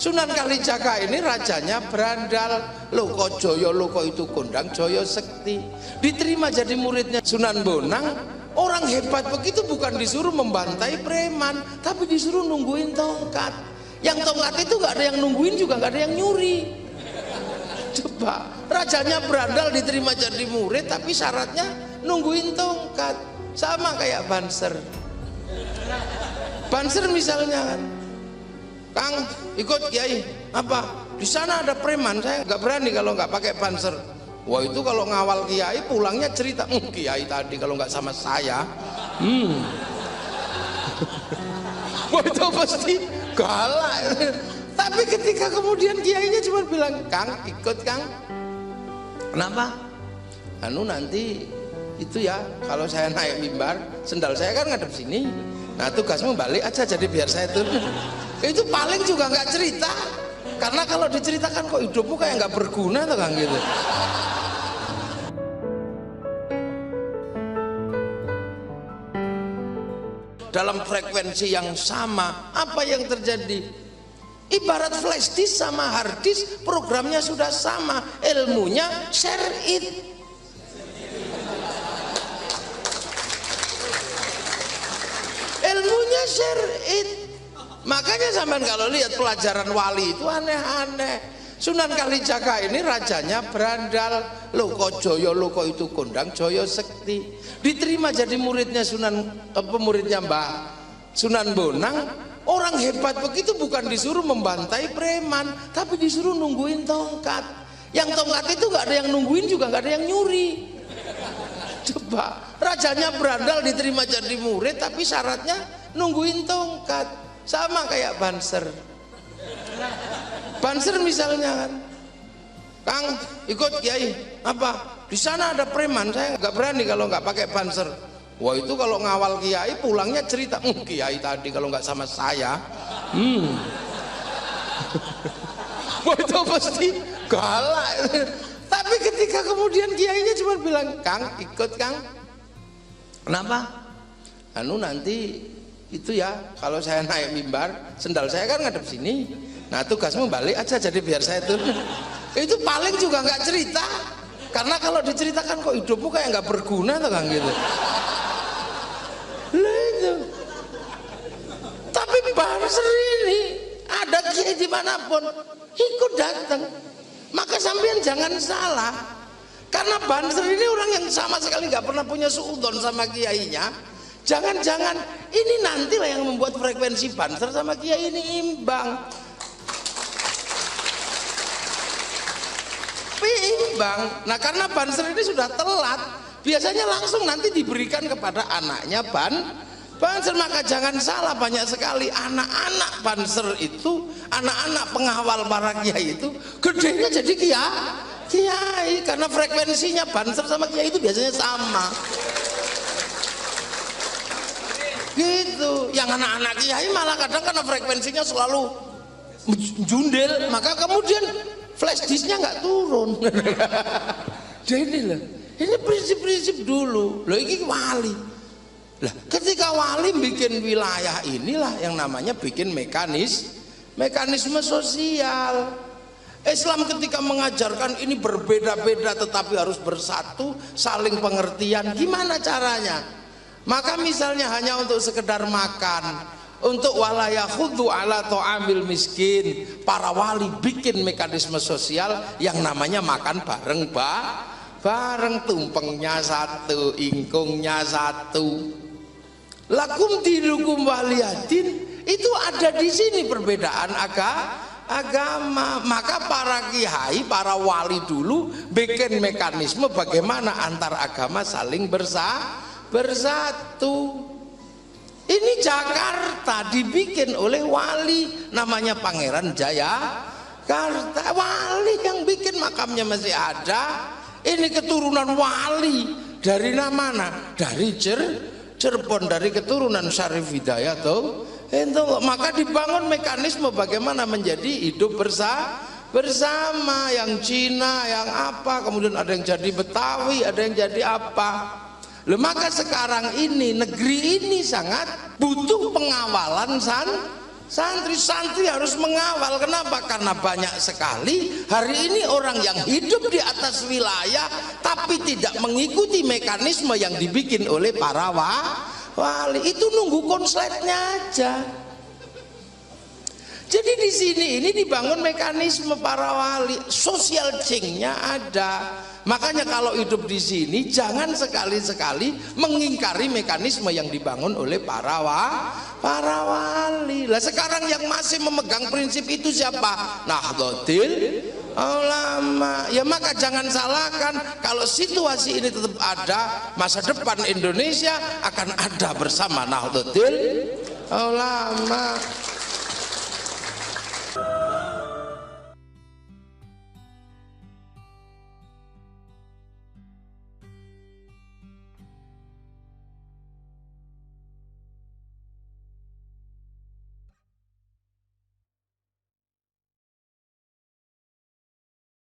Sunan Kalijaga ini rajanya berandal. Loko Joyo, Loko itu kondang, Joyo sekti. Diterima jadi muridnya Sunan Bonang. Orang hebat begitu bukan disuruh membantai preman, tapi disuruh nungguin tongkat. Yang tongkat itu gak ada yang nungguin juga gak ada yang nyuri. Coba, rajanya berandal diterima jadi murid, tapi syaratnya nungguin tongkat. Sama kayak Banser. Banser misalnya kan, Kang ikut Kiai apa? Di sana ada preman, saya nggak berani kalau nggak pakai panser. Wah itu kalau ngawal Kiai pulangnya cerita, Kiai tadi kalau nggak sama saya, wah itu pasti galak. Tapi ketika kemudian Kiainya cuma bilang, Kang ikut Kang, kenapa? Anu nanti itu ya kalau saya naik mimbar, sendal saya kan ngadep sini. Nah tugasmu balik aja jadi biar saya turun. Itu paling juga nggak cerita, karena kalau diceritakan kok hidupmu kayak nggak berguna tuh Kang gitu. Dalam frekuensi yang sama, apa yang terjadi? Ibarat flash disk sama hard disk, programnya sudah sama, ilmunya share it. Ilmunya share it. Makanya sampean kalau lihat pelajaran wali itu aneh-aneh. Sunan Kalijaga ini rajanya berandal. Loko Joyo, Loko itu kondang, Joyo sekti. Diterima jadi muridnya muridnya Mbah Sunan Bonang. Orang hebat begitu bukan disuruh membantai preman, tapi disuruh nungguin tongkat. Yang tongkat itu gak ada yang nungguin juga gak ada yang nyuri. Coba, rajanya berandal diterima jadi murid, tapi syaratnya nungguin tongkat. Sama kayak Banser. Banser misalnya kan, Kang ikut Kiai apa? Di sana ada preman, saya nggak berani kalau nggak pakai Banser. Wah itu kalau ngawal Kiai pulangnya cerita, Kiai tadi kalau nggak sama saya, wah itu pasti galak. Tapi ketika kemudian Kiainya cuma bilang, Kang ikut Kang, kenapa? Anu nanti itu ya kalau saya naik mimbar, sendal saya kan ngadep sini. Nah tugasmu balik aja jadi biar saya turun. Itu paling juga nggak cerita, karena kalau diceritakan kok hidupmu kayak nggak berguna tuh Kang gitu. Lah itu. Tapi Banser ini ada Kiai dimanapun ikut datang. Maka sampean jangan salah, karena Banser ini orang yang sama sekali nggak pernah punya suudzon sama Kiainya. Jangan-jangan ini nantilah yang membuat frekuensi Banser sama Kiai ini imbang. Imbang. Nah karena Banser ini sudah telat, biasanya langsung nanti diberikan kepada anaknya Banser. Maka jangan salah, banyak sekali anak-anak Banser itu, anak-anak pengawal para Kiai itu gedenya jadi Kiai, karena frekuensinya Banser sama Kiai itu biasanya sama. Gitu. Yang anak-anak Kiai malah kadang karena frekuensinya selalu jundel, maka kemudian flash disknya nggak turun. Jadi lah, ini prinsip-prinsip dulu. Loh ini wali. Lah, ketika wali bikin wilayah inilah yang namanya bikin mekanisme sosial. Islam ketika mengajarkan ini berbeda-beda tetapi harus bersatu, saling pengertian. Gimana caranya? Maka misalnya hanya untuk sekedar makan, untuk walayahudhu ala to'amil miskin, para wali bikin mekanisme sosial yang namanya makan bareng bareng, tumpengnya satu, ingkungnya satu. Lakum dinukum waliyadin, itu ada di sini perbedaan agama. Maka para kiai, para wali dulu bikin mekanisme bagaimana antar agama saling bersatu. Ini Jakarta dibikin oleh wali namanya Pangeran Jayakarta. Wali yang bikin, makamnya masih ada. Ini keturunan wali dari mana? Dari Cirebon, dari keturunan Syarif Hidayat tuh. Maka dibangun mekanisme bagaimana menjadi hidup bersama, yang Cina, yang apa, kemudian ada yang jadi Betawi, ada yang jadi apa. Loh, maka sekarang ini negeri ini sangat butuh pengawalan Santri-santri harus mengawal. Kenapa? Karena banyak sekali hari ini orang yang hidup di atas wilayah tapi tidak mengikuti mekanisme yang dibikin oleh para wali. Itu nunggu konsletnya aja. Jadi di sini ini dibangun mekanisme para wali, social change-nya ada. Makanya kalau hidup di sini jangan sekali-sekali mengingkari mekanisme yang dibangun oleh para wali. Lah sekarang yang masih memegang prinsip itu siapa? Nahdlatul Ulama. Ya maka jangan salahkan kalau situasi ini tetap ada, masa depan Indonesia akan ada bersama Nahdlatul Ulama.